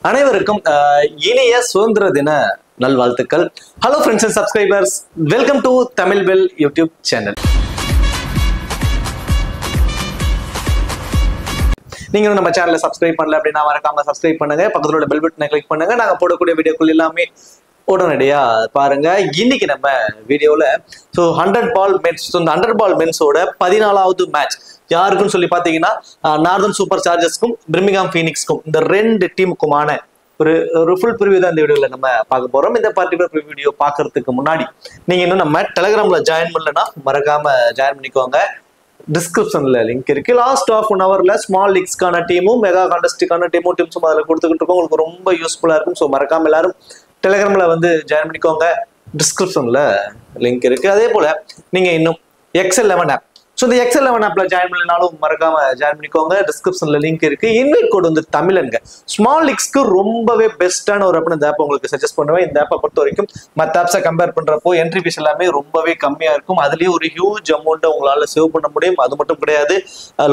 அனைவருக்கும் இனிய சுதந்திர தின நல்வாழ்த்துக்கள். Hello friends and subscribers, welcome to Tamil bell YouTube channel. நீங்க நம்ம சேனலை சப்ஸ்கிரைப் பண்ணல அப்படின்னா மறக்காம சப்ஸ்கிரைப் பண்ணுங்க, பக்கத்துல உள்ள பெல் பட்டனை கிளிக் பண்ணுங்க. நாங்க போடக்கூடிய வீடியோக்கள் எல்லாமே உடனடியா பாருங்க. இன்னைக்கு நம்ம வீடியோல 100 பால் மென்ஸ், இந்த 100 பால் மென்ஸோட 14வது மேட்ச் யாருக்குன்னு சொல்லி பாத்தீங்கன்னா நார்தன் சூப்பர் சார்ஜர்ஸ்க்கும் பிர்மிங்ஹாம் ஃபீனிக்ஸ்க்கும், இந்த ரெண்டு டீமுக்குமான ஒரு ஃபுல் ப்ரிவியூ தான் இந்த வீடியோல நம்ம பார்க்க போறோம். இந்த பர்டிகுலர் வீடியோ பாக்குறதுக்கு முன்னாடி நீங்க இன்னும் நம்ம டெலிகிராம்ல ஜாயின் பண்ணலன்னா மறக்காம ஜாயின் பண்ணிக்கோங்க. டிஸ்கிரிப்ஷன்ல லிங்க் இருக்கு. லாஸ்ட் ஆஃப் 1 ஹவர்ல ஸ்மால் லீக்ஸ்க்கான டீமும் மெகா கான்டெஸ்டுக்கான டீமும் டிப்ஸும் அதில் கொடுத்துக்கிட்டு இருக்கோம். உங்களுக்கு ரொம்ப யூஸ்ஃபுல்லா இருக்கும். ஸோ மறக்காம எல்லாரும் டெலிகிராம்ல வந்து ஜாயின் பண்ணிக்கோங்க. டிஸ்கிரிப்ஷன்ல லிங்க் இருக்கு. அதே போல நீங்க இன்னும் XL11 ஆப், ஸோ இந்த XL11 ஆப்ல ஜாயின் பண்ணனாலும் மறக்காம ஜாயின் பண்ணிக்கோங்க. டிஸ்கிரிப்ஷன்ல லிங்க் இருக்கு. இன்வைட் கோட் வந்து தமிழன்ங்க. ஸ்மால் லீக்ஸ்க்கு ரொம்பவே பெஸ்டான ஒரு ஆப். இந்த ஆப் உங்களுக்கு சஜஸ்ட் பண்ணுவேன். இந்த ஆப்பை பொறுத்த வரைக்கும் மற்ற ஆப்ஸை கம்பேர் பண்றப்போ என்ட்ரி ஃபீஸ் எல்லாமே ரொம்பவே கம்மியா இருக்கும். அதுலயே ஒரு ஹியூஜ் அமௌண்ட்டை உங்களால சேவ் பண்ண முடியும். அது மட்டும் கிடையாது,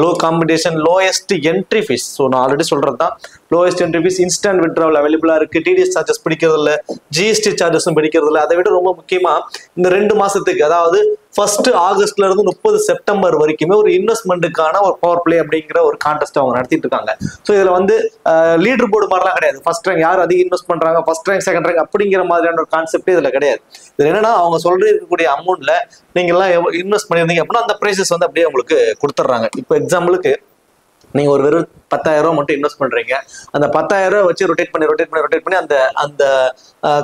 low competition, lowest entry fees. So நான் ஆல்ரெடி சொல்றது தான், lowest entry fees, instant withdrawal அவைலபிளா இருக்கு. டிடிஎஸ் சார்ஜஸ் பிடிக்கிறது இல்லை, ஜிஎஸ்டி சார்ஜஸும் பிடிக்கிறது இல்லை. அதை விட ரொம்ப முக்கியமா இந்த 2 மாசத்துக்கு, அதாவது 1 ஆகஸ்ட்ல இருந்து 30 செப்டம்பர் வரைக்குமே ஒரு இன்வெஸ்ட்மெண்ட்டுக்கான ஒரு பவர் பிளே அப்படிங்கிற ஒரு கான்டெஸ்ட் அவங்க நடத்திட்டு இருக்காங்க. ஸோ இதுல வந்து லீடர் போர்டு மாதிரிலாம் கிடையாது. ஃபர்ஸ்ட் ரேங்க் யார் அதிகம் இன்வெஸ்ட் பண்றாங்க, ஃபர்ஸ்ட் ரேங்க் செகண்ட் ரேங்க் அப்படிங்கிற மாதிரியான ஒரு கான்செப்ட் இதுல கிடையாது. இது என்னன்னா, அவங்க இருக்கக்கூடிய அமௌண்ட்ல நீங்க எல்லாம் இன்வெஸ்ட் பண்ணியிருந்தீங்க அப்படின்னா அந்த பிரைசஸ் வந்து அப்படியே உங்களுக்கு கொடுத்துட்றாங்க. இப்போ எக்ஸாம்பிளுக்கு நீங்க ஒரு வெறும் 10,000 ரூபாய் மட்டும் இன்வெஸ்ட் பண்றீங்க. அந்த 10,000 ரூபாய் வச்சு ரொட்டேட் பண்ணி அந்த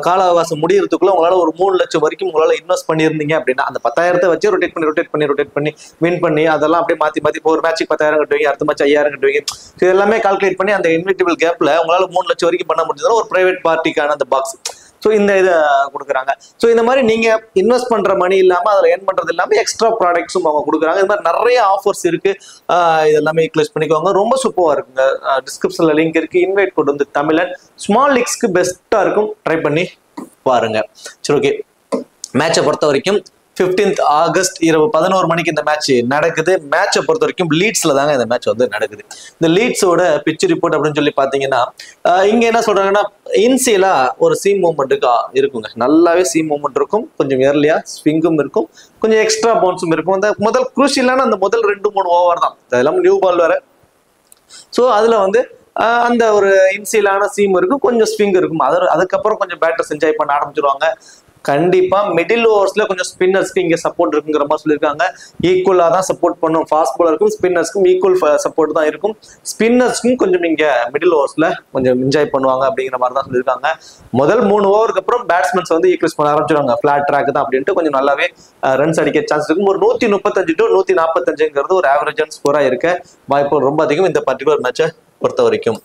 கால அவகாசம் முடியறதுக்குள்ள உங்களால ஒரு 3 லட்சம் வரைக்கும் உங்களால இன்வெஸ்ட் பண்ணியிருந்தீங்க அப்படின்னா அந்த 10,000 வச்சு ரொட்டேட் பண்ணி வின் பண்ணி அதெல்லாம் அப்படியே மாத்தி ஒரு மேட்சுக்கு 10,000 கட்டுவீங்க, அடுத்த மேட்ச் 5,000 கட்டுவீங்க. இது எல்லாமே கால்குலேட் பண்ணி அந்த இன்வெஸ்டிபிள் கேப்ல உங்களால 3 லட்சம் வரைக்கும் பண்ண முடிஞ்சதுன்னா ஒரு பிரைவேட் பார்ட்டிக்கான அந்த பாக்ஸ், ஸோ இந்த இதை கொடுக்குறாங்க. ஸோ இந்த மாதிரி நீங்க இன்வெஸ்ட் பண்ற மணி இல்லாம அதில் ஏர்ன் பண்றது இல்லாம எக்ஸ்ட்ரா ப்ராடக்ட்ஸும் அவங்க கொடுக்குறாங்க. இது மாதிரி நிறைய ஆஃபர்ஸ் இருக்கு. இது எல்லாமே கிளிக் பண்ணிக்கோங்க. ரொம்ப சூப்பரா இருக்குங்க. டிஸ்கிரிப்ஷன்ல லிங்க் இருக்கு. இன்வைட் கோட் வந்து தமிழன். ஸ்மால் லீக்ஸ்க்கு பெஸ்டா இருக்கும். ட்ரை பண்ணி பாருங்க. சரி, ஓகே. மேட்சை பொறுத்த வரைக்கும் 15th ஆகஸ்ட் இரவு 11 மணிக்கு இந்த மேட்ச் நடக்குது. மேட்சை பொறுத்த வரைக்கும் லீட்ஸ்ல தாங்க இந்த மேட்ச் வந்து நடக்குது. இந்த லீட்ஸோட பிட்ச் ரிப்போர்ட் அப்படின்னு சொல்லி பாத்தீங்கன்னா இங்க என்ன சொல்றாங்கன்னா, இன்சியலா ஒரு சீம் மூவ்மெண்ட்டுக்கு இருக்குங்க. நல்லாவே சீம் மூவ்மெண்ட் இருக்கும். கொஞ்சம் ஏர்லியா ஸ்விங்கும் இருக்கும், கொஞ்சம் எக்ஸ்ட்ரா பவுன்ஸும் இருக்கும். அந்த முதல் குரூஷியலான அந்த முதல் 2-3 ஓவர் தான், அதெல்லாம் நியூ பால் வேற. ஸோ அதுல வந்து அந்த ஒரு இன்சியலான சீம் இருக்கும், கொஞ்சம் ஸ்விங் இருக்கும். அதுக்கப்புறம் கொஞ்சம் பேட்டர்ஸ் என்ஜாய் பண்ண ஆரம்பிச்சிருவாங்க. கண்டிப்பா மிடில் ஓவர்ஸ்ல கொஞ்சம் ஸ்பின்னர்ஸ்க்கு இங்க சப்போர்ட் இருக்குங்கிற மாதிரி சொல்லியிருக்காங்க. ஈக்குவலா தான் சப்போர்ட் பண்ணும். ஃபாஸ்ட் பாலருக்கும் ஸ்பின்னர்ஸ்க்கும் ஈக்குவல் சப்போர்ட் தான் இருக்கும். ஸ்பின்னர்ஸ்க்கும் கொஞ்சம் இங்க மிடில் ஓவர்ஸ்ல கொஞ்சம் என்ஜாய் பண்ணுவாங்க அப்படிங்கிற மாதிரி தான் சொல்லியிருக்காங்க. முதல் 3 ஓவருக்கு அப்புறம் பேட்ஸ்மேன்ஸ் வந்து ஈக்குவல்ஸ் பண்ண ஆரம்பிச்சிருவாங்க. பிளாட் ட்ராக் தான் அப்படின்ட்டு கொஞ்சம் நல்லாவே ரன்ஸ் அடிக்க சான்ஸ் இருக்கும். ஒரு 135 to 145ங்கிறது ஒரு ஆவரேஜான ஸ்கோரா இருக்க வாய்ப்பு ரொம்ப அதிகம் இந்த பர்டிகுலர் மேட்சை பொறுத்த வரைக்கும்.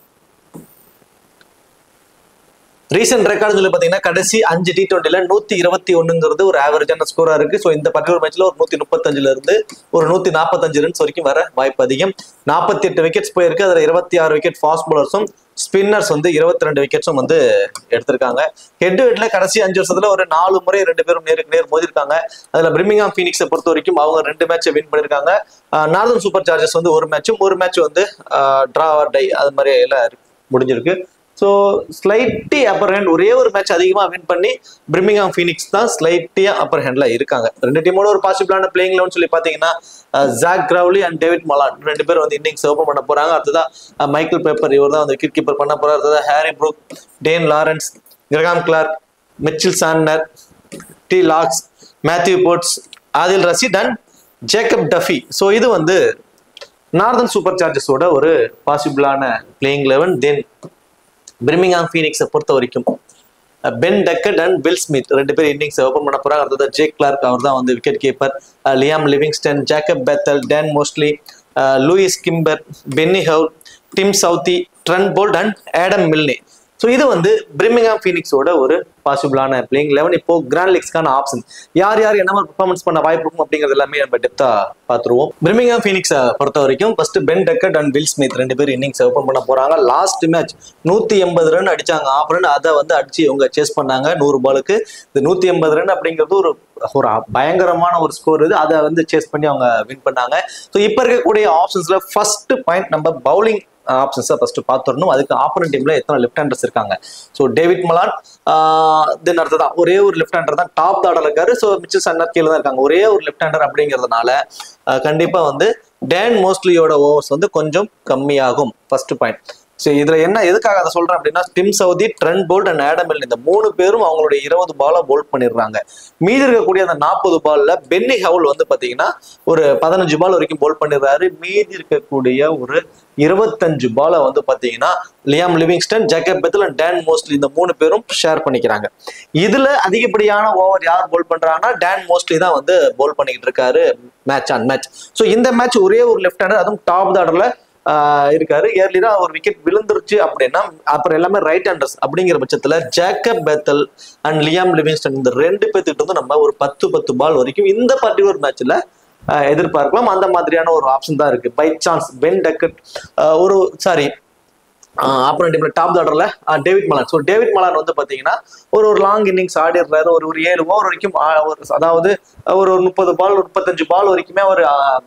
ரீசெண்ட் ரெக்கார்டு சொல்லி பாத்தீங்கன்னா கடைசி 5 T20ல 121ங்கிறது ஒரு ஆவரேஜான ஸ்கோரா இருக்கு. ஸோ இந்த பர்டிகுலர் மேட்ச்ல ஒரு 135ல இருந்து ஒரு 145 ரன்ஸ் வரைக்கும் வர வாய்ப்பு அதிகம். 48 விக்கெட்ஸ் போயிருக்கு. அதுல 26 விக்கெட் ஃபாஸ்ட் பாலர்ஸும் ஸ்பின்னர்ஸ் வந்து 22 விக்கெட்ஸும் வந்து எடுத்திருக்காங்க. ஹெட் ஹெட்ல கடைசி 5 வருஷத்துல ஒரு 4 முறை 2 பேரும் நேருக்கு நேர் மோதிருக்காங்க. அதுல பிர்மிங்ஹாம் ஃபீனிக்ஸை பொறுத்த வரைக்கும் அவங்க 2 மேட்சை வின் பண்ணிருக்காங்க. நார்தன் சூப்பர் சார்ஜர்ஸ் வந்து ஒரு மேட்ச் வந்து டிரா ஆர் டை அது மாதிரி எல்லாம் முடிஞ்சிருக்கு. ஸோ ஸ்லைட்டி அப்பர் ஹேண்ட், ஒரே ஒரு மேட்ச் அதிகமாக வின் பண்ணி பிர்மிங்ஹாம் ஃபீனிக்ஸ் தான் ஸ்லைட்டியா அப்பர் ஹேண்ட்ல இருக்காங்க. 2 டீமோட ஒரு பாசிபிளான பிளேயிங் லெவன் சொல்லி பார்த்தீங்கன்னா jack Crawley and David Malan 2 பேர் வந்து இன்னிங்ஸ் ஓப்பன் பண்ண போறாங்க. அடுத்ததான் மைக்கேல் பேப்பர், இவர் தான் வந்து விக்கெட் கீப்பர் பண்ண போறாரு. அடுத்ததான் Harry Brook, Dan Lawrence, Graham Clark, Mitchell Santner, டி லாக்ஸ், Matthew Potts, Adil Rashid and Jacob Duffy. So இது வந்து நார்தன் சூப்பர் சார்ஜர்ஸோட ஒரு பாசிபிளான பிளேயிங் லெவன். தென் பிர்மிங்ஹாம் ஃபீனிக்ஸை பொறுத்த வரைக்கும் Ben Duckett and Will Smith 2 பேர் இன்னிங்ஸ் ஓப்பன் பண்ண போறாங்க. அடுத்தது ஜேக் கிளார்க், அவர் தான் வந்து wicket keeper. Liam Livingstone, Jacob Bethell, Dan Mousley, Lewis Kimber, Benny Howell, Tim Southee, Trent Boult and Adam Milne. So இது வந்து பிர்மிங்ஹாம் ஃபீனிக்ஸோட ஒரு பாசிபிளான பிளேயிங் லெவன். இப்போ கிராண்ட் லீக்ஸ்க்கான ஆப்ஷன் யார் என்ன மாதிரி பெர்ஃபார்மன்ஸ் பண்ண வாய்ப்பு இருக்கும் அப்படிங்கிறது எல்லாமே நம்ம டெப்தா பார்த்துருவோம். பிர்மிங்ஹாம் ஃபீனிக்ஸை பொறுத்த வரைக்கும் first pen Duckett and Will Smith 2 பேர் இன்னிங்ஸ் ஓப்பன் பண்ண போறாங்க. லாஸ்ட் மேட்ச் 180 ரன் அடிச்சாங்க. ஆஃப் ரன் அதை வந்து அடிச்சு இவங்க சேஸ் பண்ணாங்க 100 பாலுக்கு. இந்த 180 ரன் அப்படிங்கிறது ஒரு பயங்கரமான ஒரு ஸ்கோர். இது அதை வந்து சேஸ் பண்ணி அவங்க வின் பண்ணாங்க. ஸோ இப்போ இருக்கக்கூடிய ஆப்ஷன்ஸ்ல ஃபர்ஸ்ட் பாயிண்ட் நம்ம பவுலிங் ஆப்ஷன்ஸை ஃபர்ஸ்ட் பார்த்துடணும். அதுக்கு ஆப்போனன்ட் டீம்ல எத்தனை லெஃப்ட் ஹேண்டர்ஸ் இருக்காங்க. ஸோ டேவிட் மலான் தென் அடுத்ததான் ஒரே ஒரு லெஃப்ட் ஹேண்டர் தான் டாப் ஆர்டர் இருக்காரு. ஸோ மிச்சல் சாண்டனர் கீழே தான் இருக்காங்க. ஒரே ஒரு லெஃப்ட் ஹேண்டர் அப்படிங்கிறதுனால கண்டிப்பா வந்து டேன் மோஸ்ட்லியோட ஓவர்ஸ் வந்து கொஞ்சம் கம்மியாகும். First point. ஸோ இதுல என்ன எதுக்காக அதை சொல்றேன் அப்படின்னா, dim Southee, Trent Boult and Adam Milner இந்த 3 பேரும் அவங்களுடைய 20 பாலை போல்ட் பண்ணிடுறாங்க. மீதி இருக்கக்கூடிய அந்த 40 பால்ல பென்னி ஹவுல் வந்து பாத்தீங்கன்னா ஒரு 15 பால் வரைக்கும் போல்ட் பண்ணிடுறாரு. மீதி இருக்கக்கூடிய ஒரு 25 பாலை வந்து பாத்தீங்கன்னா Liam Livingstone, Jacob Bethell and Dan Mousley இந்த 3 பேரும் ஷேர் பண்ணிக்கிறாங்க. இதுல அதிகப்படியான ஓவர் யார் போல் பண்றாங்கன்னா டேன் மோஸ்ட்லி தான் வந்து போல் பண்ணிக்கிட்டு இருக்காரு மேட்ச் ஆன் மேட்ச். ஸோ இந்த மேட்ச் ஒரே ஒரு லெஃப்ட் ஹேண்டர், அதுவும் டாப் ஆர்டர்ல இருக்காரு. ஏர்லியா ஒரு விக்கெட் விழுந்துருச்சு அப்படின்னா அப்புறம் எல்லாமே ரைட் ஹேண்டர்ஸ் அப்படிங்கிற பட்சத்துல Jacob Bethell and Liam Livingstone இந்த 2 பேர்த்துக்கிட்ட வந்து நம்ம ஒரு 10 பால் வரைக்கும் இந்த பர்டிகுலர் மேட்ச்ல எதிர்பார்க்கலாம். அந்த மாதிரியான ஒரு ஆப்ஷன் தான் இருக்கு. பை சான்ஸ் பென் டக்கட் ஒரு ஆப்போனன்ட் டீம்ல டாப் ஆர்டர்ல David Malan. So David Malan வந்து பாத்தீங்கன்னா ஒரு லாங் இன்னிங்ஸ் ஆடிடுறாரு. ஒரு 7 ஓவர் வரைக்கும் அதாவது ஒரு 30 பால் 35 பால் வரைக்குமே அவர்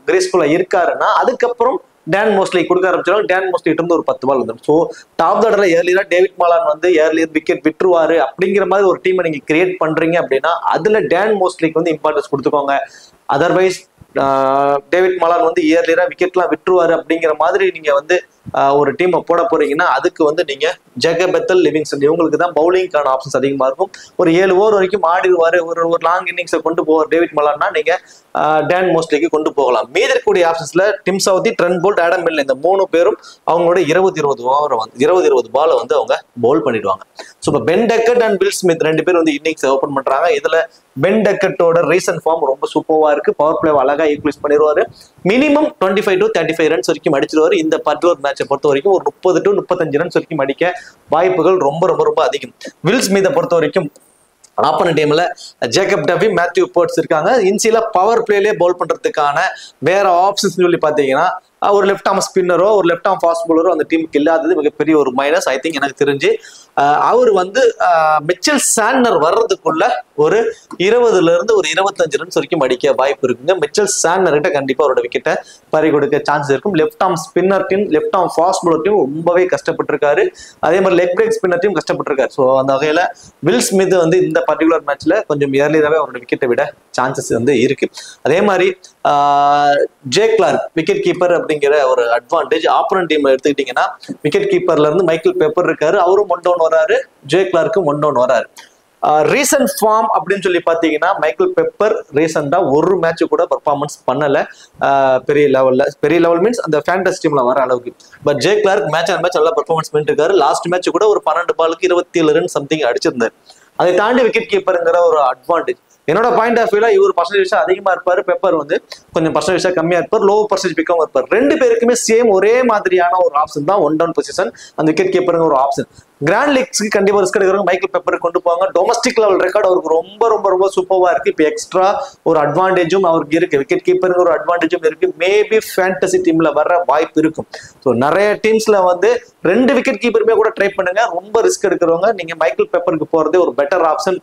கிரேஸ்ஃபுல்லா இருக்காருன்னா அதுக்கப்புறம் டேன் மோஸ்ட்லி கொடுக்க ஆரம்பிச்சாலும் டேன் மோஸ்ட்லி இருந்து ஒரு 10 பால் வந்துடும். ஸோ டாப் ஆர்டர்ல ஏர்லியா டேவிட் மலான் வந்து ஏர்லியர் விக்கெட் விட்டுருவாரு அப்படிங்கிற மாதிரி ஒரு டீமை நீங்க கிரியேட் பண்றீங்க அப்படின்னா அதுல டேன் மோஸ்ட்லிக்கு வந்து இம்பார்ட்டன்ஸ் கொடுத்துக்கோங்க. அதர்வைஸ் டேவிட் மலான் வந்து ஏர்லியரா விக்கெட்லாம் விட்டுருவாரு அப்படிங்கிற மாதிரி நீங்க வந்து ஒரு டீமை போட போறீங்கன்னா அதுக்கு வந்து நீங்க ஜேக்கப் பெத்தல், லிவிங்ஸ்டன் இவங்களுக்கு தான் பவுலிங்கான ஆப்ஷன்ஸ் அதிகமா இருக்கும். ஒரு 7 ஓவர் வரைக்கும் ஆடிடுவாரு. ஒரு லாங் இன்னிங்ஸை கொண்டு போவார் டேவிட் மலான்னா நீங்க டேன் மோஸ்ட்லிக்கு கொண்டு போகலாம். மீதி இருக்கக்கூடிய ஆப்ஷன்ஸ்ல Tim Southee, Trent Boult, Adam Milner இந்த 3 பேரும் அவங்களோட 20 ஓவர் வந்து 20 பாலை வந்து அவங்க பவுல் பண்ணிடுவாங்க. ஸோ இப்போ pen Duckett and Will Smith 2 பேர் வந்து இன்னிங்ஸ் ஓபன் பண்றாங்க. இதுல பென் டக்கட்டோட ரீசன்ட் ஃபார்ம் ரொம்ப சூப்பர்வா இருக்கு. பவர் பிளே அழகா ஈக்குவலைஸ் பண்ணிடுவாரு. மினிமம் 25 to 35 ரன்ஸ் வரைக்கும் அடிச்சிருவாரு. இந்த பர்டிகுலர் மேட்சை பொறுத்த வரைக்கும் ஒரு 30 to 35 ரன்ஸ் வரைக்கும் அடிக்க வாய்ப்புகள் ரொம்ப ரொம்ப ரொம்ப அதிகம். வில் ஸ்மித்தை பொறுத்த வரைக்கும் ஆப்போனன்ட் டீம்ல ஜேக்கப் டபி, மேத்யூ பேர்ட்ஸ் இருக்காங்க. இன்சில பவர் பிளேலே பவுல் பண்றதுக்கான வேற ஆப்ஷன்ஸ் சொல்லி பாத்தீங்கன்னா ஒரு லெஃப்ட் ஆர்ம் ஸ்பின்னரோ ஒரு லெஃப்ட் ஆர்ம் ஃபாஸ்ட் பவுலரோ அந்த டீமுக்கு இல்லாதது மிகப்பெரிய ஒரு மைனஸ். ஐ திங்க் எனக்கு தெரிஞ்சு அவர் வந்து மிச்சல் சாண்டனர் வர்றதுக்குள்ள ஒரு 20ல இருந்து ஒரு 25 ரன்ஸ் வரைக்கும் அடிக்க வாய்ப்பு இருக்குங்க. மிச்சல் சாண்டனர் கிட்ட கண்டிப்பா அவரோட விக்கெட்டை பறி கொடுக்க சான்ஸ் இருக்கும். Left arm spinner team, left arm fast bowler team ரொம்பவே கஷ்டப்பட்டிருக்காரு. அதே மாதிரி லெக் பிரேக் ஸ்பின்னர் டீம் கஷ்டப்பட்டிருக்காரு. ஸோ அந்த வகையில வில் ஸ்மித் வந்து இந்த பர்டிகுலர் மேட்ச்ல கொஞ்சம் ஏர்லியராகவே அவரோட விக்கெட்டை விட சான்சஸ் வந்து இருக்கு. அதே மாதிரி ஜே கிளார்க் விக்கெட் கீப்பர் அப்படிங்கிற ஒரு அட்வான்டேஜ் ஆப்போனன்ட் டீம்ல எடுத்துக்கிட்டீங்கன்னா விக்கெட் கீப்பர்ல இருந்து மைக்கேல் பெப்பர் இருக்காரு. அவரும் 1 டவுன் வராரு. ஜே கிளார்க்கும் 1 டவுன் வராரு. ரீசன்ட் ஃபார்ம் அப்படின்னு சொல்லி பாத்தீங்கன்னா மைக்கேல் பெப்பர் ரீசெண்டா ஒரு மேட்ச் கூட பெர்ஃபார்மன்ஸ் பண்ணல பெரிய லெவல் மீன்ஸ் அந்த ஃபேண்டஸ் டீம்ல வர அளவுக்கு. பட் ஜே கிளார்க் மேட்ச் நல்லா பெர்ஃபார்மன்ஸ் பண்ணிட்டு இருக்காரு. லாஸ்ட் மேட்ச் கூட ஒரு 12 பாலுக்கு 27 ரன் சம்திங் அடிச்சிருந்தாரு. அதை தாண்டி விக்கெட் கீப்பருங்கிற ஒரு அட்வான்டேஜ். என்னோட பாயிண்ட் ஆஃப் வியூல இவர் பர்சன்டேஜ் அதிகமா இருப்பாரு, பெப்பர் வந்து கொஞ்சம் பர்சன்டேஜ் கம்மியா இருப்பார், லோ பர்சன்டேஜ் பிக்காம இருப்பார். 2 பேருக்குமே சேம் ஒரே மாதிரியான ஒரு ஆப்ஷன் தான் 1 டவுன் பொசிஷன் அந்த விக்கெட் கீப்பருங்க ஒரு ஆப்ஷன். கிராண்ட் லீக்ஸ்க்கு கண்டிப்பா ரிஸ்க் எடுக்கிறவங்க மைக்கேல் பெப்பர் கொண்டு போவாங்க. டொமஸ்டிக் லெவல் ரெக்கார்ட் அவருக்கு ரொம்ப ரொம்ப ரொம்ப சூப்பர்வா இருக்கு. இப்போ எக்ஸ்ட்ரா ஒரு அட்வான்டேஜும் அவருக்கு இருக்கு. விக்கெட் கீப்பருங்க ஒரு அட்வான்டேஜும் இருக்கு. மேபி ஃபேண்டசி டீம்ல வர வாய்ப்பு இருக்கும். ஸோ நிறைய டீம்ஸ்ல வந்து 2 விக்கெட் கீப்பருமே கூட ட்ரை பண்ணுங்க. ரொம்ப ரிஸ்க் எடுக்கிறவங்க நீங்க மைக்கேல் பெப்பருக்கு போறதே ஒரு பெட்டர் ஆப்ஷன்.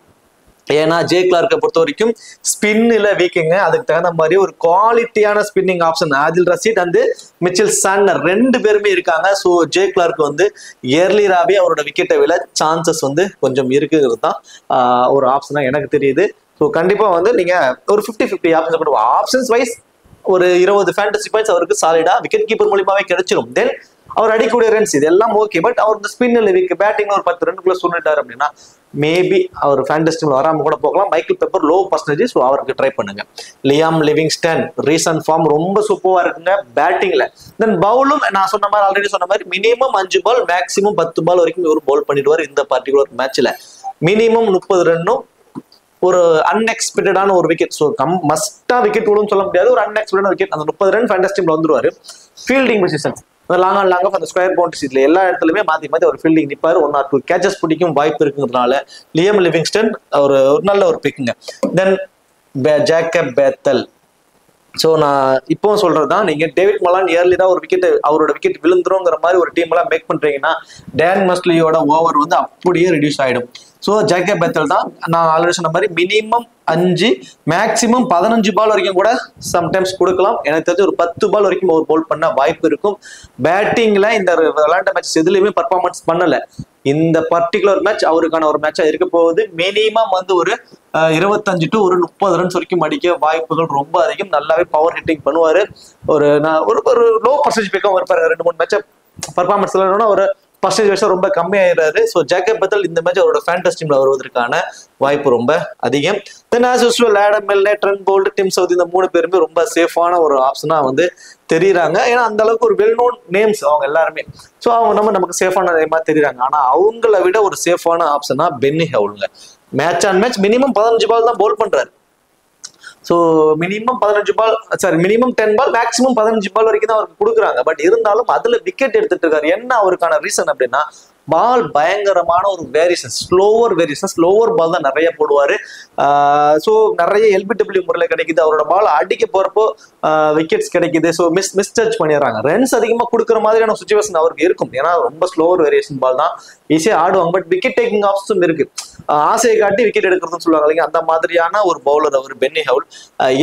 ஏன்னா ஜே கிளார்க்கை பொறுத்த வரைக்கும் ஸ்பின்ல வீக்குங்க. அதுக்கு தகுந்த மாதிரி ஒரு குவாலிட்டியான spinning option Adil Rashid and Mitchell Santner 2 பேருமே இருக்காங்க. ஸோ ஜே கிளார்க் வந்து ஏர்லியராகவே அவரோட விக்கெட்டை விட சான்சஸ் வந்து கொஞ்சம் இருக்குங்கிறது தான் ஒரு ஆப்ஷனா எனக்கு தெரியுது. ஸோ கண்டிப்பா வந்து நீங்க ஒரு 50-50 ஆப்ஷன் கொண்டு ஆப்ஷன்ஸ் வைஸ் ஒரு 20 ஃபேண்டசி பாயிண்ட்ஸ் அவருக்கு சாலிடா விக்கெட் கீப்பர் மூலியமாவே கிடைச்சிடும். தென் அவர் அடிக்கூடிய ரன்ஸ் இது எல்லாம் ஓகே. பட் அவர் இந்த ஸ்பின்ல வீக், பேட்டிங்ல ஒரு 10 ரன்னுக்குள்ள சொல்லிட்டாரு அப்படின்னா மேபி அவர் ஃபேண்டசி டீம்ல வராம கூட போகலாம். Michael pepper low percentage, so அவருக்கு ட்ரை பண்ணுங்க. லியாம் லிவிங்ஸ்டன் ரீசன்ட் ஃபார்ம் ரொம்ப சூப்பரா இருக்குங்க பேட்டிங்ல. தென் பவுலும் நான் சொன்ன மாதிரி ஆல்ரெடி சொன்ன மாதிரி மினிமம் 5 பால் மேக்ஸிமம் 10 பால் வரைக்கும் இவர் பவுல் பண்ணிடுவார். இந்த பர்டிகுலர் மேட்ச்ல மினிமம் 30 ரன்னும் ஒரு அன்எக்ஸ்பெக்டடான ஒரு விக்கெட். ஸோ மஸ்டா விக்கெட் விடுன்னு சொல்ல முடியாது. ஒரு அன்எக்ஸ்பெக்டான விக்கெட் அந்த 30 ரன் ஃபேண்டசி டீம்ல வந்துருவாரு. ஃபீல்டிங் பொசிஷன் லாங் ஆஃப் அந்த ஸ்கொயர் பவுண்டரிஸ் இதுல எல்லா இடத்துலயுமே மாத்தி ஒரு ஃபீல்டிங் நிப்பாரு. 1 or 2 கேச்சஸ் பிடிக்கும் வாய்ப்பு இருக்குங்கிறதுனால லியாம் லிவிங்ஸ்டன் ஒரு நல்ல ஒரு பிக்குங்க. தென் ஜேக்கப் பெத்தல். ஸோ நான் இப்போ சொல்றதுதான், நீங்க டேவிட் மலான் ஏர்லியா ஒரு விக்கெட் அவரோட விக்கெட் விழுந்துருங்கிற மாதிரி ஒரு டீம் எல்லாம் மேக் பண்றீங்கன்னா டேன் மஸ்லியோட ஓவர் வந்து அப்படியே ரெடியூஸ் ஆயிடும். ஸோ ஜேக்கப் பெத்தல் தான் நான் ஆல்ரெடி சொன்ன மாதிரி மினிமம் 5 மேக்சிமம் 15 பால் வரைக்கும் கூட சம்டைம்ஸ் கொடுக்கலாம். எனக்கு தெரிஞ்சு ஒரு 10 பால் வரைக்கும் ஒரு போல் பண்ண வாய்ப்பு இருக்கும். பேட்டிங்ல இந்த விளையாண்ட மேட்ச் எதுலையுமே பர்ஃபார்மன்ஸ் பண்ணல. இந்த பர்டிகுலர் மேட்ச் அவருக்கான ஒரு மேட்சா இருக்க போகுது. மினிமம் வந்து ஒரு 25 to 30 ரன்ஸ் வரைக்கும் அடிக்க வாய்ப்புகள் ரொம்ப அதிகம். நல்லாவே பவர் ஹிட்டிங் பண்ணுவாரு. ஒரு லோ பர்சன்டேஜ் பேக்காகவும் இருப்பாரு. 2-3 மேட்சை பர்ஃபார்மன்ஸ் ஒரு பர்சன்டேஜ் ரொம்ப கம்மியாயிடுறாரு. ஸோ ஜேக்கப் பெத்தல் இந்த மேட்ச் அவரோட ஃபேண்டசி டீம்ல வருவதற்கான வாய்ப்பு ரொம்ப அதிகம். Then as usual Adam Milne, Trent Boult, Tim Southee இந்த 3 பேருமே ரொம்ப சேஃபான ஒரு ஆப்ஷனா வந்து தெரியுறாங்க. ஏன்னா அந்த அளவுக்கு ஒரு வெல் நோன் நேம்ஸ் அவங்க எல்லாருமே. ஸோ அவங்க நமக்கு சேஃபான நேமா தெரியுறாங்க. ஆனா அவங்கள விட ஒரு சேஃபான ஆப்ஷனா பென்னி ஹவுலுங்க. Match on match minimum 15 ball தான் போல் பண்றாரு. So minimum 15 ball, sorry minimum 10 ball, maximum 15 ball வரைக்கும் தான் அவருக்கு கொடுக்குறாங்க. பட் இருந்தாலும் அதுல விக்கெட் எடுத்துட்டு இருக்காரு. என்ன அவருக்கான ரீசன் அப்படின்னா, பால் பயங்கரமான ஒரு வேரியேஷன், ஸ்லோவர் பால் தான் நிறைய போடுவாரு. ஸோ நிறைய எல்பிடபிள்யூ முறையில் கிடைக்குது. அவரோட பால் அடிக்க போறப்போ விக்கெட்ஸ் கிடைக்குது. ஸோ மிஸ் டச் பண்ணிடுறாங்க. ரன்ஸ் அதிகமாக கொடுக்குற மாதிரியான சுச்சுவேஷன் அவருக்கு இருக்கும். ஏன்னா ரொம்ப ஸ்லோவர் வேரியேஷன் பால் தான் ஈஸியாக ஆடுவாங்க. பட் விக்கெட் டேக்கிங் ஆப்ஷன் இருக்கு. ஆசையை காட்டி விக்கெட் எடுக்கிறதுன்னு சொல்லுவாங்க இல்லைங்க, அந்த மாதிரியான ஒரு பவுலர் அவர் பென்னி ஹவுல்.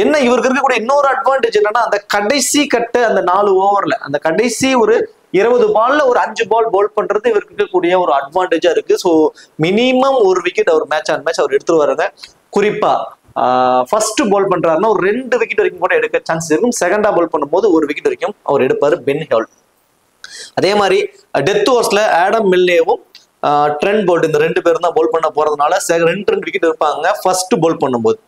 என்ன இவருக்கு இருக்கக்கூடிய இன்னொரு அட்வான்டேஜ் என்னன்னா, அந்த கடைசி கட்டு அந்த 4 ஓவர்ல அந்த கடைசி ஒரு 20 பால்ல ஒரு 5 பால் போல் பண்றது இவருக்கு இருக்கக்கூடிய ஒரு அட்வான்டேஜா இருக்கு. ஸோ மினிமம் ஒரு விக்கெட் அவர் மேட்ச் ஆன் மேட்ச் அவர் எடுத்துட்டு வராங்க. குறிப்பா ஃபர்ஸ்ட் பால் பண்றாருன்னா ஒரு 2 விக்கெட் வரைக்கும் கூட எடுக்க சான்ஸ் இருக்கும். செகண்டா பால் பண்ணும்போது 1 விக்கெட் வரைக்கும் அவர் எடுப்பாரு பென்னி ஹவுல். அதே மாதிரி டெத் ஓவர்ஸ்ல ஆடம் மில்னேவும் ட்ரெண்ட் போல்ட் இந்த 2 பேரும் தான் போல் பண்ண போறதுனால 2 விக்கெட் இருப்பாங்க ஃபர்ஸ்ட் போல் பண்ணும்போது.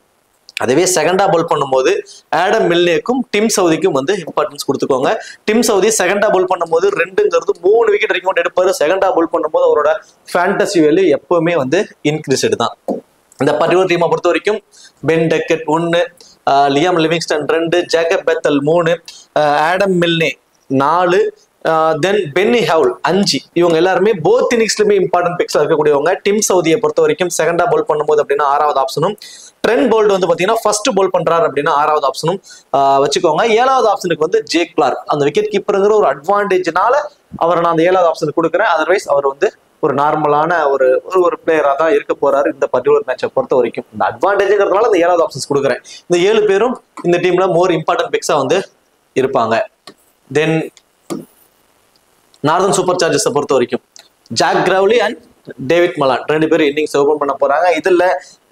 அதுவே செகண்டா பால் பண்ணும்போது ஆடம் மில்னேக்கும் டிம் சவுதிக்கும் வந்து இம்பார்ட்டன்ஸ் கொடுத்துக்கோங்க. டிம் சவுதி செகண்டா பால் பண்ணும்போது 2ங்கிறது 3 விக்கெட் வரைக்கும் எடுப்பாரு. செகண்டா பால் பண்ணும்போது அவரோட ஃபேண்டசி வேல்யூ எப்பவுமே வந்து இன்க்ரீஸ்டு தான். இந்த பர்டிகுலர் டீமை பொறுத்த வரைக்கும் Ben Duckett 1, Liam Livingstone 2, Jacob Bethell 3, Adam Milne 4, then Benny Howell 5. இவங்க எல்லாருமே போத் இன்னிங்ஸ்லயுமே இம்பார்ட்டன்ட் பிக்ஸா இருக்கக்கூடியவங்க. டிம் சவுதியை பொறுத்த வரைக்கும் செகண்டா பால் பண்ணும்போது அப்படின்னா 6வது ஆப்ஷனும், ட்ரெண்ட் போல்ட் வந்து பாத்தீங்கன்னா ஃபர்ஸ்ட் பால் பண்றாரு அப்படின்னா 6வது ஆப்ஷனும் வச்சுக்கோங்க. 7வது ஆப்ஷனுக்கு வந்து ஜே கிளார்க், அந்த விக்கெட் கீப்பருங்கிற ஒரு அட்வான்டேஜ்னால அவரை நான் அந்த 7வது ஆப்ஷனுக்கு கொடுக்குறேன். அதர்வைஸ் அவர் வந்து ஒரு நார்மலான ஒரு பிளேயரா தான் இருக்க போறாரு இந்த பர்டிகுலர் மேட்சை பொறுத்த வரைக்கும். இந்த அட்வான்டேஜ்ங்கிறதுனால இந்த 7வது ஆப்ஷன்ஸ் கொடுக்குறேன். இந்த 7 பேரும் இந்த டீம்ல மோர் இம்பார்ட்டன்ட் பிக்ஸா வந்து இருப்பாங்க. தென் நார்தன் சூப்பர் சார்ஜர்ஸை பொறுத்த வரைக்கும் jack Crawley and David Malan 2 பேரும் இன்னிங்ஸ் ஓபன் பண்ண போறாங்க. இதுல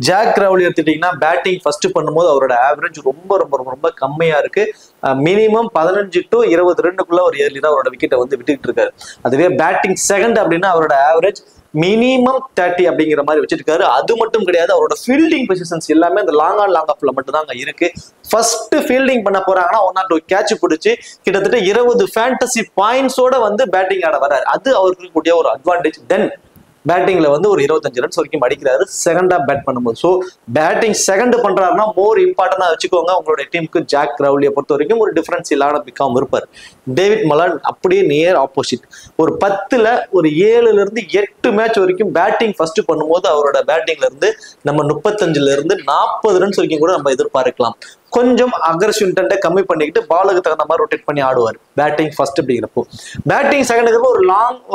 ஜாக் கிரவுலி எடுத்துட்டீங்கன்னா பேட்டிங் ஃபர்ஸ்ட் பண்ணும்போது அவரோட ஆவரேஜ் ரொம்ப ரொம்ப ரொம்ப ரொம்ப கம்மியா இருக்கு. மினிமம் 15 to 20 ரன்னுக்குள்ள ஒரு ஏர்லியா அவரோட விக்கெட்டை வந்து விட்டுட்டு இருக்காரு. அதுவே பேட்டிங் செகண்ட் அப்படின்னா அவரோட ஆவரேஜ் மினிமம் 30 அப்படிங்கிற மாதிரி வச்சிருக்காரு. அது மட்டும் கிடையாது, அவரோட ஃபீல்டிங் பொசிஷன்ஸ் எல்லாமே அந்த லாங் ஆஃப்ல மட்டும் தான் இருக்கு. ஃபர்ஸ்ட் ஃபீல்டிங் பண்ண போறாங்கன்னா 1 or 2 கேட்ச் பிடிச்சி கிட்டத்தட்ட 20 ஃபேண்டசி பாயிண்ட்ஸோட வந்து பேட்டிங் ஆட வர்றாரு. அது அவருக்கு கூடிய ஒரு அட்வான்டேஜ். தென் பேட்டிங்ல வந்து ஒரு 25 ரன்ஸ் வரைக்கும் அடிக்கிறாரு செகண்டா பேட் பண்ணும்போது. ஸோ பேட்டிங் செகண்ட் பண்றாருன்னா மோர் இம்பார்ட்டன்டா வச்சுக்கோங்க உங்களுடைய டீமுக்கு. ஜாக் கிரவுலியை பொறுத்த வரைக்கும் ஒரு டிஃபரன்ஷியலான பிக்காவும் இருப்பார். டேவிட் மலான் அப்படியே நியர் ஆப்போசிட். ஒரு 10ல ஒரு 7ல இருந்து 8 மேட்ச் வரைக்கும் பேட்டிங் ஃபர்ஸ்ட் பண்ணும்போது அவரோட பேட்டிங்ல இருந்து நம்ம 35ல இருந்து 40 ரன்ஸ் வரைக்கும் கூட நம்ம எதிர்பார்க்கலாம். கொஞ்சம் அக்ரெசிவ் இன்டென்ட்டை கம்மி பண்ணிக்கிட்டு பாலுக்கு தகுந்த மாதிரி ரொட்டேட் பண்ணி ஆடுவார் பேட்டிங் ஃபர்ஸ்ட் அப்படிங்கிறப்போ. பேட்டிங் செகண்டுக்கு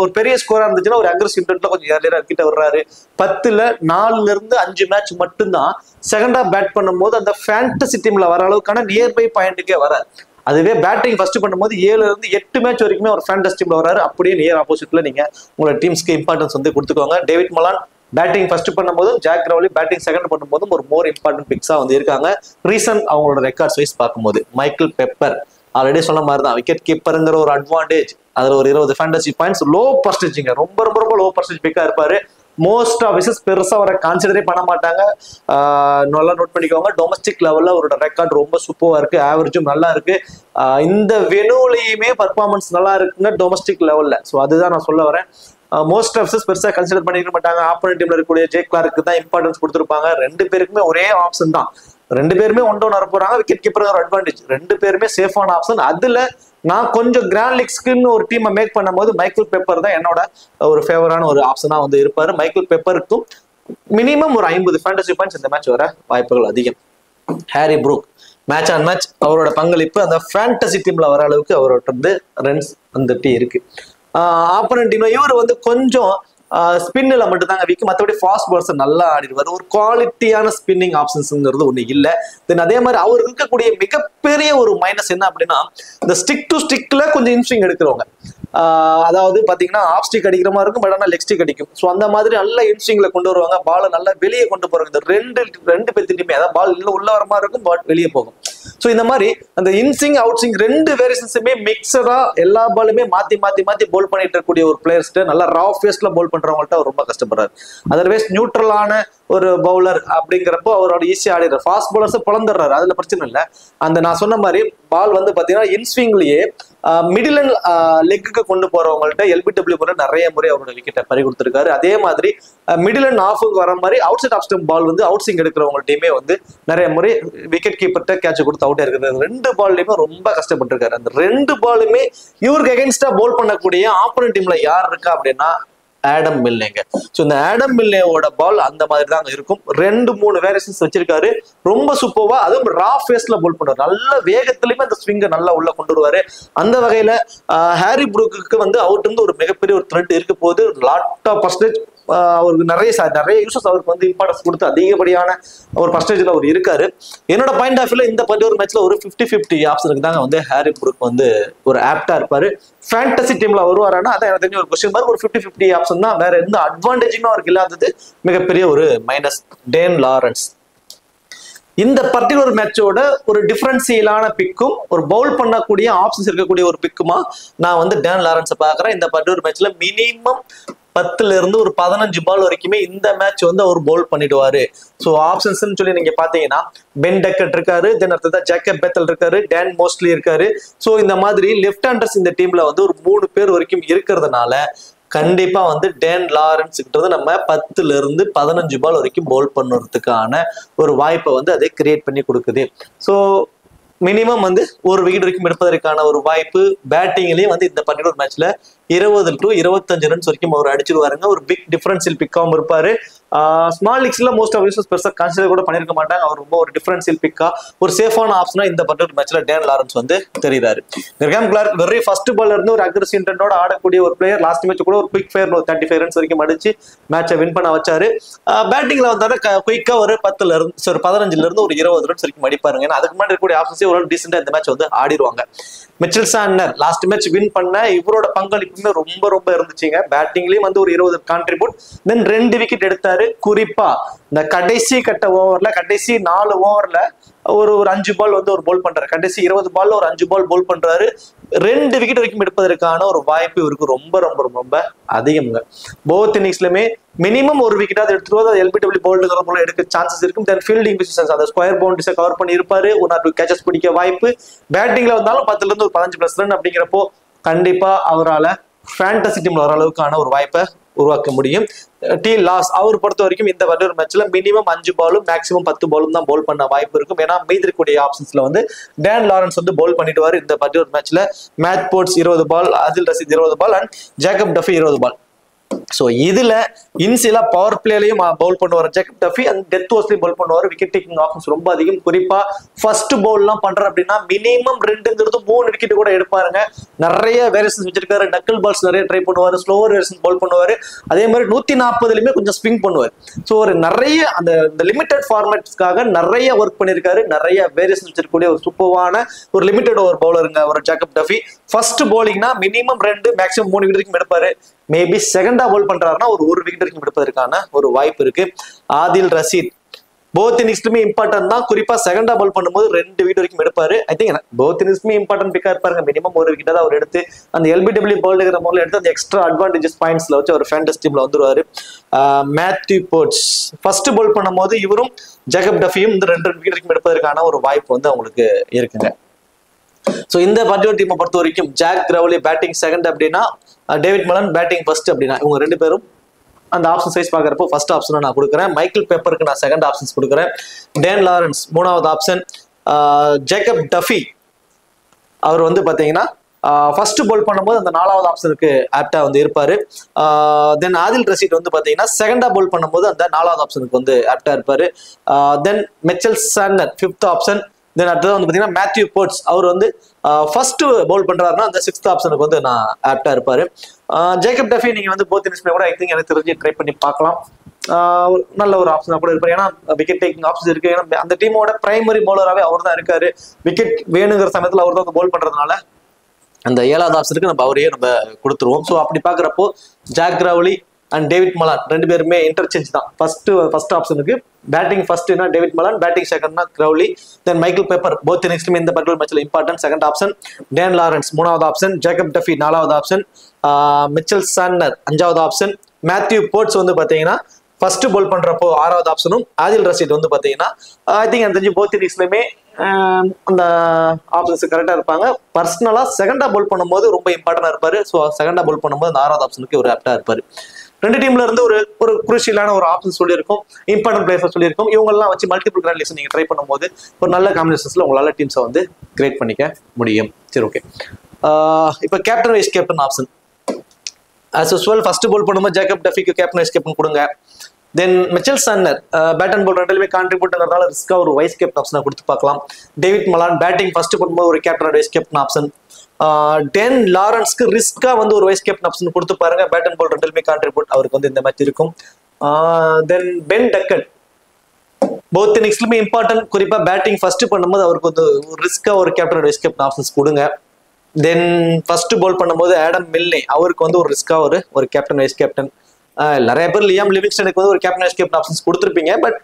ஒரு பெரிய ஸ்கோரா இருந்துச்சுன்னா ஒரு அக்ரெசிவ் இன்டென்ட்ல கொஞ்சம் ஏர்லியரா கிட்ட வர்றாரு. 10ல 4ல இருந்து 5 மேட்ச் மட்டும்தான் செகண்டா பேட் பண்ணும்போது அந்த ஃபேண்டசி டீம்ல வர அளவுக்கான நியர்பை பாயிண்ட்டுக்கே வராது. அதுவே பேட்டிங் ஃபர்ஸ்ட் பண்ணும்போது 7ல இருந்து 8 மேட்ச் வரைக்குமே ஒரு ஃபேண்டசி டீம்ல வராரு. அப்படியே நியர் ஆப்போசிட்ல நீங்க உங்களோட டீம்ஸ்க்கு இம்பார்ட்டன்ஸ் வந்து கொடுத்துக்கோங்க. டேவிட் மலான் பேட்டிங் ஃபர்ஸ்ட் பண்ணும்போதும் ஜாக் கிரவுலி பேட்டிங் செகண்ட் பண்ணும்போதும் ஒரு மோர் இம்பார்ட்டன்ட் பிக்ஸா வந்து இருக்காங்க. ரீசன் அவங்களோட ரெக்கார்ட்ஸ் வைஸ் பார்க்கும்போது மைக்கேல் பெப்பர் ஆல்ரெடி சொன்ன மாதிரி தான் விக்கெட் கீப்பருங்கிற ஒரு அட்வான்டேஜ். அதுல ஒரு 20 ஃபேண்டசி பாயிண்ட்ஸ், லோ பர்சன்டேஜிங்க, ரொம்ப ரொம்ப ரொம்ப லோ பர்சன்டேஜ் பிக்கா இருப்பாரு. மோஸ்ட் ஆஃப் விசஸ் பெருசா அவரை கான்சிடரே பண்ண மாட்டாங்க. நல்லா நோட் பண்ணிக்கோங்க. டொமஸ்டிக் லெவல்ல அவரோட ரெக்கார்ட் ரொம்ப சூப்பரா இருக்கு. ஆவரேஜும் நல்லா இருக்கு. இந்த வெனுலையுமே பர்ஃபார்மன்ஸ் நல்லா இருக்குங்க டொமஸ்டிக் லெவல்ல. ஸோ அதுதான் நான் சொல்ல வரேன். மோஸ்ட் ஆஃப் பெருசா கன்சிடர் பண்ணிக்க மாட்டாங்க. ஆப்போனன்ட் டீம்ல இருக்கக்கூடிய ஜே கிளார்க்கு தான் இம்பார்ட்டன்ஸ் கொடுத்துருப்பாங்க. 2 பேருக்குமே ஒரே ஆப்ஷன் தான். 2 பேருமே 1-1 வர போறாங்க. விக்கெட் கீப்பர் ஒரு அட்வான்டேஜ். 2 பேருமே சேஃபான ஆப்ஷன். அதுல நான் கொஞ்சம் கிராண்ட் லீக்ஸ்க்குன்னு ஒரு டீமை மேக் பண்ணும்போது மைக்கேல் பெப்பர் தான் என்னோட ஒரு ஃபேவரான ஒரு ஆப்ஷனா வந்து இருப்பாரு. மைக்கேல் பெப்பருக்கும் மினிமம் ஒரு 50 ஃபேண்டசி பாயிண்ட்ஸ் இந்த மேட்ச் வர வாய்ப்புகள் அதிகம். Harry Brook match on match அவரோட பங்களிப்பு அந்த ஃபேண்டசி டீம்ல வர அளவுக்கு அவரோட வந்து ரன்ஸ் வந்துட்டு இருக்கு. ஆப்போனன்ட் டீம்ல இவர் வந்து கொஞ்சம் ஸ்பின்னில் மட்டும் தாங்க வீக், மற்றபடி ஃபாஸ்ட் பால்ஸ் நல்லா ஆடிடுவார். ஒரு குவாலிட்டியான ஸ்பின்னிங் ஆப்ஷன்ஸ்ங்கிறது ஒன்று இல்லை. தென் அதே மாதிரி அவர் இருக்கக்கூடிய மிகப்பெரிய ஒரு மைனஸ் என்ன அப்படின்னா, இந்த ஸ்டிக் டு ஸ்டிக்ல கொஞ்சம் இன்ஸ்விங் எடுக்கிறவங்க, அதாவது பாத்தீங்கன்னா ஆஃப் ஸ்டிக் அடிக்கிற மாதிரி இருக்கும், பட் ஆனால் லெக் ஸ்டிக் அடிக்கும். ஸோ அந்த மாதிரி நல்ல இன்ஸ்விங்ல கொண்டு வருவாங்க, பாலை நல்லா வெளியே கொண்டு போறாங்க. இந்த ரெண்டு பேர்த்திட்டுமே அதாவது பால் உள்ள வர மாதிரி இருக்கும், பட் வெளியே போகும். ஸோ இந்த மாதிரி அந்த இன்ஸ்விங் அவுட் ஸ்விங் ரெண்டு வேரியேஷன்ஸுமே மிக்சரா எல்லா பாலுமே மாத்தி மாத்தி மாத்தி போல் பண்ணிட்டு இருக்கக்கூடிய ஒரு பிளேயர்ஸ்ட்டு நல்லா ரா ஃபேஸ்ல போல் பண்றவங்கள்ட்ட அவர் ரொம்ப கஷ்டப்படுறாரு. அதர்வைஸ் நியூட்ரலான ஒரு பவுலர் அப்படிங்கிறப்போ அவரோட ஈஸியா ஆடிடுறாரு. ஃபாஸ்ட் பவுலர்ஸ் பிளந்துடுறாரு, அதுல பிரச்சனை இல்லை. அந்த நான் சொன்ன மாதிரி பால் வந்து பாத்தீங்கன்னா இன்ஸ்விங்லயே மிடில் அண்ட் லெக்குக்கு கொண்டு போறவங்கள்ட்ட எல்பிடபிள்யூ முறை நிறைய முறை அவரோட விக்கெட்டை பறி கொடுத்துருக்காரு. அதே மாதிரி மிடில் அண்ட் ஆஃபுக்கு வர மாதிரி அவுட் சைட் ஆஃப் ஸ்டம்ப் பால் வந்து அவுட் ஸ்விங் எடுக்கிறவங்கள்ட்டையுமே வந்து நிறைய முறை விக்கெட் கீப்பர்ட்ட கேட்ச் கொடுத்து அவுட்டே இருக்கிறது. ரெண்டு பால்லையுமே ரொம்ப கஷ்டப்பட்டிருக்காரு. அந்த ரெண்டு பாலுமே இவருக்கு எகென்ஸ்டா போல் பண்ணக்கூடிய ஆப்போனன்ட் டீம்ல யார் இருக்கா அப்படின்னா ஆடம் மில்லேங்க. ஸோ இந்த ஆடம் மில்லேவோட பால் அந்த மாதிரி தாங்க இருக்கும். 2-3 வேரியேஷன்ஸ் வச்சிருக்காரு, ரொம்ப சூப்பர்வா. அதுவும் ரா ஃபேஸ்ல போல் பண்ணுவார், நல்ல வேகத்திலுமே அந்த ஸ்விங்கை நல்லா உள்ள கொண்டு வருவாரு. அந்த வகையில ஹாரி ப்ரூக்கு வந்து அவர்கிட்ட இருந்து ஒரு மிகப்பெரிய ஒரு த்ரெட் இருக்க போது. லாட் ஆஃப் பர்சன்டேஜ் அவருக்கு நிறைய யூசஸ் அவருக்கு வந்து இம்பார்ட்டன்ஸ் கொடுத்து அதிகப்படியான ஒரு பர்சன்டேஜ்ல அவர் இருக்காரு. என்னோட பாயிண்ட் ஆஃப் வியூல இந்த ஒரு மேட்ச்ல ஒரு 50-50 ஆப்ஷனுக்கு தாங்க வந்து ஹாரி ப்ரூக் வந்து ஒரு ஆப்டா இருப்பாரு. ஃபேண்டசி டீம்ல வருவாரானா அதான் எனக்கு தெரிஞ்ச ஒரு கொஸ்டின் மார்க். ஒரு 50-50 ஆப்ஷன் தான், வேற எந்த அட்வான்டேஜுமே அவருக்கு இல்லாதது மிகப்பெரிய ஒரு மைனஸ். டேன் லாரன்ஸ் இந்த பர்டிகுலர் மேட்சோட ஒரு டிஃபரன்சியலான பிக்கும் ஒரு பவுல் பண்ணக்கூடிய ஆப்ஷன்ஸ் இருக்கக்கூடிய ஒரு பிக்குமா நான் வந்து டேன் லாரன்ஸை பாக்குறேன். இந்த பர்டிகுலர் மேட்ச்ல மினிமம் 10ல இருந்து ஒரு 15 பால் வரைக்குமே இந்த மேட்ச் வந்து அவர் பவுல் பண்ணிடுவாரு. ஸோ ஆப்ஷன்ஸ் சொல்லி நீங்க பாத்தீங்கன்னா பென் டக்கட் இருக்காரு, தென் அடுத்ததா ஜேக்கப் பெத்தல் இருக்காரு, டேன் மோஸ்ட்லி இருக்காரு. ஸோ இந்த மாதிரி லெஃப்ட் ஹேண்டர்ஸ் இந்த டீம்ல வந்து ஒரு 3 பேர் வரைக்கும் இருக்கிறதுனால கண்டிப்பா வந்து டேன் லாரன்ஸ்ன்றது நம்ம 10ல இருந்து 15 பால் வரைக்கும் பவுல் பண்ணுறதுக்கான ஒரு வாய்ப்பை வந்து அதை கிரியேட் பண்ணி கொடுக்குது. ஸோ மினிமம் வந்து ஒரு விக்கெட் வரைக்கும் எடுப்பதற்கான ஒரு வாய்ப்பு பேட்டிங்லயும் வந்து இந்த பர்டிகுலர் மேட்ச்ல 20 to 25 ரன்ஸ் வரைக்கும் அவர் அடிச்சிருவாருங்க. ஒரு பிக் டிஃபரன்சியல் பிக்காவும் இருப்பாரு. ஸ்மால் லீக்ஸ்ல மோஸ்ட் ஆஃப் யூசர்ஸ் பெருசா கன்சிடர் கூட பண்ணிருக்க மாட்டாங்க. அவர் ரொம்ப ஒரு டிஃபரன்சியல் பிக்கா ஒரு சேஃபான ஆப்ஷனா இந்த பர்டிகுலர் மேட்ச்ல டேன் லாரன்ஸ் வந்து தெரியுறாரு. கிரஹாம் கிளார்க் வெரி ஃபர்ஸ்ட் பால்ல இருந்து ஒரு அக்ரெசிவ் இன்டென்டோட ஆடக்கூடிய ஒரு பிளேயர். லாஸ்ட் மேட்ச் கூட ஒரு குயிக் ஃபயர் 35 ரன்ஸ் வரைக்கும் அடிச்சு மேட்சை வின் பண்ண வச்சாரு. பேட்டிங்ல வந்தாரு குயிக்கா ஒரு 10ல இருந்து ஒரு 15ல இருந்து ஒரு 20 ரன்ஸ் வரைக்கும் அடிப்பாருங்க. ஏன்னா அதுக்கு முன்னாடி இருக்கக்கூடிய ஆப்ஷன்ஸே ஒரு டீசெண்டா இந்த மேட்ச் வந்து ஆடிடுவாங்க. Mitchell Santner last match win பண்ண இவரோட பங்களிப்புமே ரொம்ப ரொம்ப இருந்துச்சுங்க. பேட்டிங்லயும் வந்து ஒரு 20 கான்ட்ரிபியூட், தென் 2 விக்கெட் எடுத்தாரு. குறிப்பா இந்த கடைசி கட்ட ஓவர்ல கடைசி 4 ஓவர்ல ஒரு 5 பால் வந்து ஒரு போல் பண்றாரு. கடைசி 20 பால்ல ஒரு 5 பால் போல் பண்றாரு. 2 விக்கெட் வரைக்கும் எடுப்பதற்கான ஒரு வாய்ப்பு இவருக்கு ரொம்ப ரொம்ப ரொம்ப அதிகம்ங்க. போத் இன்னிங்ஸ்லயுமே மினிமம் ஒரு விக்கெட்டாவது எடுத்துருவோம். எல்பிடபிள்யூ பவுல்டுங்கிற போல எடுக்க சான்சஸ் இருக்கும். தென் ஃபீல்டிங் பொசிஷன்ஸ் அந்த ஸ்கொயர் பவுண்டரிஸை கவர் பண்ணி இருப்பாரு. 1 or 2 கேச்சஸ் பிடிக்க வாய்ப்பு. பேட்டிங்ல வந்தாலும் 10ல இருந்து ஒரு 15+ ரன் அப்படிங்கிறப்போ கண்டிப்பா அவரால் ஃபேண்டசி டீம்ல வர அளவுக்கான ஒரு வாய்ப்பை உருவாக்க முடியும். டி லாஸ் அவர் பொறுத்த வரைக்கும் இந்த ஒரு மேட்ச்ல மினிமம் 5 பாலும் மேக்ஸிமம் 10 பாலும் தான் பவுல் பண்ண வாய்ப்பு இருக்கும். ஏன்னா மீதி இருக்கக்கூடிய ஆப்ஷன்ஸ்ல வந்து டேன் லாரன்ஸ் வந்து பவுல் பண்ணிடுவாரு. இந்த ஒரு மேட்ச்ல Matt Potts 20 ball, Adil Rashid 20 ball and Jacob Duffy 20 ball. So இதுல இன்சியலா பவர் பிளேலையும் பவுல் பண்ணுவார் ஜேக்கப் டஃபி, அண்ட் டெத் ஓவர்ஸ்லயும் பவுல் பண்ணுவார். விக்கெட் டேக்கிங் ஆப்ஷன்ஸ் ரொம்ப அதிகம். குறிப்பா ஃபர்ஸ்ட் பவுல்லாம் பண்ற அப்படின்னா மினிமம் 2ங்கிறது 3 விக்கெட் கூட எடுப்பாருங்க. நிறைய வேரியேஷன்ஸ் வச்சிருக்காரு. நக்கல் பால்ஸ் நிறைய ட்ரை பண்ணுவாரு, ஸ்லோவர் வேரியேஷன் பவுல் பண்ணுவாரு. அதே மாதிரி 140லயுமே கொஞ்சம் ஸ்விங் பண்ணுவார். ஸோ ஒரு நிறைய அந்த லிமிடெட் ஃபார்மேட்ஸ்க்காக நிறைய ஒர்க் பண்ணியிருக்காரு. நிறைய வேரியேஷன் வச்சிருக்கக்கூடிய ஒரு சூப்பரான ஒரு லிமிடெட் ஓவர் பவுலருங்க ஒரு ஜேக்கப் டஃபி. ஃபர்ஸ்ட் பவுலிங்னா மினிமம் 2 மேக்ஸிமம் 3 விக்கெட் வரைக்கும் எடுப்பாரு. மேபி செகண்டா பவுல் பண்றாருன்னா ஒரு விக்கெட் வரைக்கும் எடுப்பதற்கான ஒரு வாய்ப்பு இருக்கு. ஆதில் ரஷீத் போத் இன்னிங்ஸ்லுமே இம்பார்ட்டன்ட் தான். குறிப்பா செகண்டா பவுல் பண்ணும்போது 2 விக்கெட் வரைக்கும் எடுப்பாரு. ஐ திங்க் போத் இன்னிங்ஸ்லுமே இம்பார்ட்டன்ட் பிக்கா இருப்பாருங்க. மினிமம் ஒரு விக்கெட் தான் அவர் எடுத்து அந்த எல்பிடபிள்யூ பவுல்டுங்கிற முறையில் எடுத்து அந்த எக்ஸ்ட்ரா அட்வான்டேஜஸ் பாயிண்ட்ஸ்ல வச்சு அவர் ஃபேண்டசி டீம்ல வந்துருவாரு. மேத்யூ போர்ட்ஸ் ஃபர்ஸ்ட் பவுல் பண்ணும்போது இவரும் ஜேக்கப் டஃபியும் இந்த 2 விக்கெட் வரைக்கும் எடுப்பதற்கான ஒரு வாய்ப்பு வந்து அவங்களுக்கு இருக்குங்க. ஸோ இந்த பர்டிகுலர் டீமை பொறுத்த வரைக்கும் ஜாக் கிரவுலி பேட்டிங் செகண்ட் அப்படின்னா, டேவிட் மலன் பேட்டிங் ஃபர்ஸ்ட் அப்படின்னா, இவங்க 2 பேரும் அந்த ஆப்ஷன் சைஸ் பார்க்குறப்போ ஃபர்ஸ்ட் ஆப்ஷனை நான் கொடுக்குறேன். மைக்கேல் பேப்பருக்கு நான் செகண்ட் ஆப்ஷன்ஸ் கொடுக்குறேன். டேன் லாரன்ஸ் 3வது ஆப்ஷன். ஜேக்கப் டஃபி அவர் வந்து பார்த்தீங்கன்னா ஃபர்ஸ்ட் பவுல் பண்ணும்போது அந்த 4வது ஆப்ஷனுக்கு ஆப்டா வந்து இருப்பாரு. தென் ஆதில் ரஷீத் வந்து பார்த்தீங்கன்னா செகண்டா பவுல் பண்ணும்போது அந்த 4வது ஆப்ஷனுக்கு வந்து ஆப்டா இருப்பாரு. தென் மிச்சல் சாண்டனர் 5th ஆப்ஷன். தென் அடுத்தது வந்து பாத்தீங்கன்னா மேத்யூ போர்ட்ஸ், அவர் வந்து ஃபர்ஸ்ட் பவுல் பண்றாருன்னா அந்த 6th ஆப்ஷனுக்கு வந்து நான் ஆப்டா இருப்பாரு. ஜேக்கப் டஃபி நீங்க வந்து போத் இன்னிங்ஸ்மே கூட ஐ திங்க் எனக்கு தெரிஞ்சு ட்ரை பண்ணி பார்க்கலாம். நல்ல ஒரு ஆப்ஷனா கூட இருப்பாரு. ஏன்னா விக்கெட் டேக்கிங் ஆப்ஷன் இருக்கு. ஏன்னா அந்த டீமோட பிரைமரி பவுலராகவே அவர் தான் இருக்காரு. விக்கெட் வேணுங்கிற சமயத்துல அவர் தான் வந்து பவுல் பண்றதுனால அந்த 7வது ஆப்ஷனுக்கு நம்ம அவரையே நம்ம கொடுத்துருவோம். ஸோ அப்படி பாக்குறப்போ Zak Crawley and David Malan 2 பேருமே இன்டர்சேஞ்ச் தான். ஃபர்ஸ்ட் ஆப்ஷனுக்கு பேட்டிங் ஃபர்ஸ்ட்னா டேவிட் மலான், பேட்டிங் செகண்ட்னா Crawley. Then Michael Pepper both இன்னிங்ஸ்லுமே இந்த பர்டிகுலர் மேட்ச்ல important second option. Dan Lawrence 3வது ஆப்ஷன். ஜேக்கப் டஃபி 4வது ஆப்ஷன். மிச்சல் சாண்டனர் 5வது ஆப்ஷன். மேத்யூ போர்ட்ஸ் வந்து பாத்தீங்கன்னா ஃபர்ஸ்ட் பவுல் பண்றப்போ 6வது ஆப்ஷனும். ஆதில் ரஷீத் வந்து பாத்தீங்கன்னா ஐ திங்க் எனக்கு தெரிஞ்சு போத் இன்னிங்ஸ்லயுமே அந்த ஆப்ஷன்ஸ் கரெக்டா இருப்பாங்க. பர்சனலா செகண்டா பவுல் பண்ணும்போது ரொம்ப இம்பார்ட்டன்டா இருப்பாரு. ஸோ செகண்டா பவுல் பண்ணும்போது அந்த 6வது ஆப்ஷனுக்கு ஒரு ஆப்டா இருப்பாரு. 2 டீம்ல இருந்து ஒரு குரூஷியலான ஒரு ஆப்ஷன் சொல்லியிருக்கும், இம்பார்ட்டன்ட் பிளேயர்ஸ் சொல்லியிருக்கும். இவங்கெல்லாம் வச்சு மல்டிபிள் கிராண்ட் லீக்ஸ் நீங்க ட்ரை பண்ணும்போது ஒரு நல்ல காம்பினேஷன்ஸ்ல உங்களால டீம்ஸை வந்து கிரியேட் பண்ணிக்க முடியும். சரி, ஓகே. இப்போ captain vice captain option as usual first Pavul பண்ணும்போது ஜேக்கப் டஃபிக்கு கேப்டன் வைஸ் கேப்டன் கொடுங்க. தென் Mitchell Santner bad and ball ரெண்டுமே கான்ட்ரிபியூட்ங்கிறதால ரிஸ்கா ஒரு வைஸ் கேப்டன் ஆப்ஷனை கொடுத்து பார்க்கலாம். டேவிட் மலான் பேட்டிங் ஃபர்ஸ்ட் பண்ணும்போது ஒரு captain vice captain option. Dan லாரன்ஸ்க்கு ரிஸ்கா வந்து ஒரு வைஸ் கேப்டன் ஆப்ஷன் கொடுத்து பாருங்க. பேட் அண்ட் பால் ரெண்டுமே கான்ட்ரிபியூட் அவருக்கு வந்து இந்த மேட்ச் இருக்கும். தென் பென் டக்கட் போத் இன்னிங்ஸ்லுமே இம்பார்ட்டன்ட். குறிப்பா பேட்டிங் ஃபர்ஸ்ட் பண்ணும்போது அவருக்கு வந்து ரிஸ்கா ஒரு கேப்டன் வைஸ் கேப்டன் ஆப்ஷன்ஸ் கொடுங்க. தென் ஃபர்ஸ்ட் பவுல் பண்ணும்போது ஆடம் மில்னே அவருக்கு வந்து ஒரு ரிஸ்கா ஒரு கேப்டன் வைஸ் கேப்டன். நிறைய பேர் லியாம் லிவிங்ஸ்டனுக்கு வந்து ஒரு கேப்டன் வைஸ் கேப்டன் ஆப்ஷன்ஸ் கொடுத்துருப்பீங்க. பட்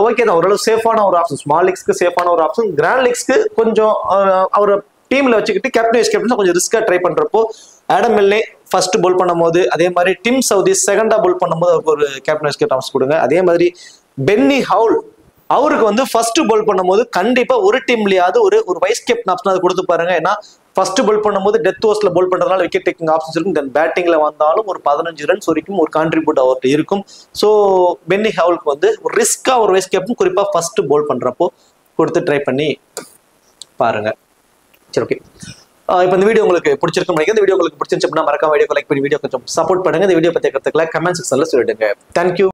ஓகே தான், ஓரளவு சேஃபான ஒரு ஆப்ஷன். ஸ்மால் லீக்ஸ்க்கு சேஃபான ஒரு ஆப்ஷன். கிராண்ட் லீக்ஸ்க்கு கொஞ்சம் அவர் டீம்ல வச்சுக்கிட்டு கேப்டன் வைஸ் கேப்டன் கொஞ்சம் ரிஸ்கா ட்ரை பண்றப்போ ஆடம் மில்னே ஃபர்ஸ்ட் பவுல் பண்ணும்போது, அதே மாதிரி டிம் சவுதி செகண்டா பவுல் பண்ணும்போது அவருக்கு ஒரு கேப்டன் வைஸ் கேப்டன் ஆப்ஷன் கொடுங்க. அதே மாதிரி பென்னி ஹவுல் அவருக்கு வந்து ஃபர்ஸ்ட் பவுல் பண்ணும்போது கண்டிப்பா ஒரு டீம்லயாவது ஒரு வைஸ் கேப்டன் ஆப்ஷன் அது கொடுத்து பாருங்க. ஏன்னா ஃபர்ஸ்ட் பவுல் பண்ணும்போது டெத் ஓவர்ஸ்ல பவுல் பண்றதுனால விக்கெட் டேக்கிங் ஆப்ஷன்ஸ் இருக்கும். தென் பேட்டிங்ல வந்தாலும் ஒரு 15 ரன்ஸ் வரைக்கும் ஒரு கான்ட்ரிபியூட் அவர்கிட்ட இருக்கும். ஸோ பென்னி ஹவுலுக்கு வந்து ஒரு ரிஸ்கா ஒரு வைஸ் கேப்டன் குறிப்பா ஃபர்ஸ்ட் பவுல் பண்றப்போ கொடுத்து ட்ரை பண்ணி பாருங்க. சரி, ஓகே. இப்போ இந்த வீடியோ உங்களுக்கு பிடிச்சிருக்கும் நினைக்கிறேன். இந்த வீடியோ உங்களுக்கு பிடிச்சிருச்சு அப்படின்னா மறக்காம வீடியோ லைக் பண்ணி வீடியோ கொஞ்சம் சப்போர்ட் பண்ணுங்க. இந்த வீடியோ பத்தி கருத்துக்களை கமெண்ட் செக்ஷன்ல சொல்லிடுங்க. தேங்க்யூ.